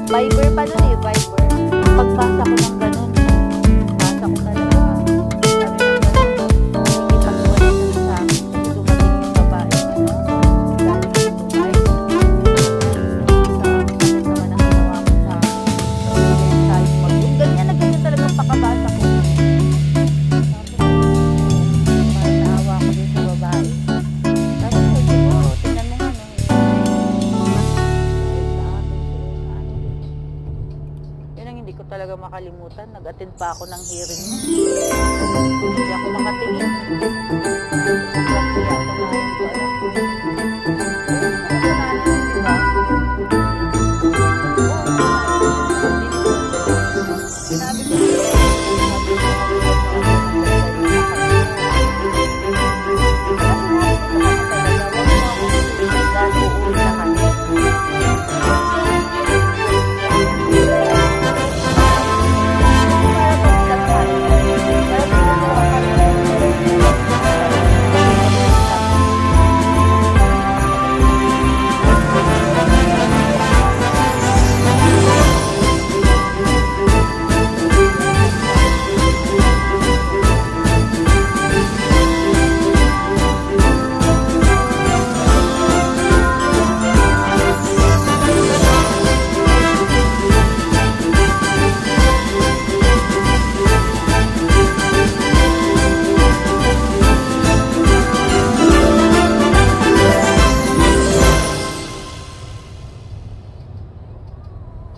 Viber pa nun eh, Viber. Pagbasa ko ng ganun, basa ko talaga. Sabi ng ganun, nakikipag-ulit na sa akin. Kasi dumating yung babae, galing yung Dubai. Sa naman ang ginawa ko sa tayo mag-book. Ganyan na ganyan talagang pakabasa ko. Parang naawa ko din sa babae. Tapos sabi ko, tingnan mo nga hindi ko talaga makalimutan. Nag-attend pa ako ng hearing mo. Hindi ako makatingin. Bakit ako na hindi ko alam. Sinabi ko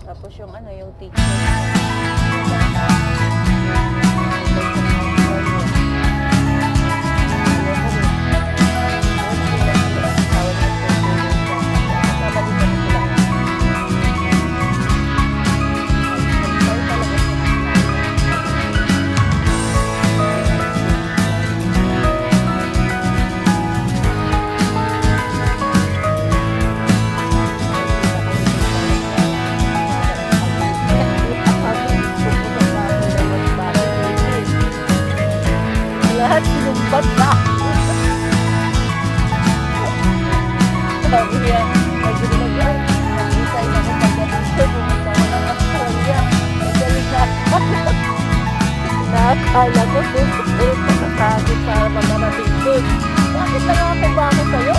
tapos yung ano, yung teacher. Lahat sinumbat na. Sabi niya, nag-resign ako pagdating pumunta ko ng Australia. Magaling na. Nakakala ko susunod ka sa akin para magarating doon. Bakit nangako ba ako sa'yo?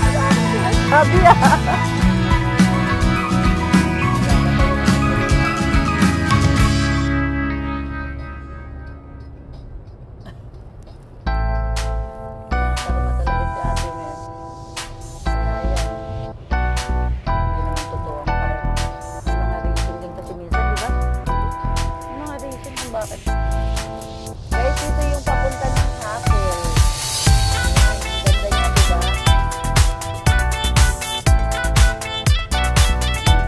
Wala akong sinasabi bakit? Guys, ito yung papunta ng Hassel. Ganda niya, diba?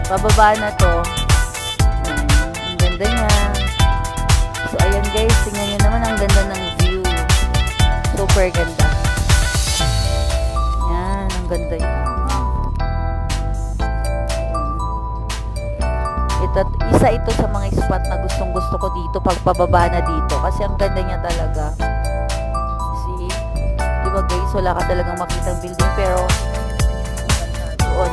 Pababa na to. Ang ganda niya. So, ayan guys, tingnan nyo naman ang ganda ng view. Super ganda. Yan, ang ganda niya. Isa ito sa mga spot na gustong gusto ko dito pag pababa na dito kasi ang ganda niya talaga. See? Diba guys, wala ka talagang makitang building pero doon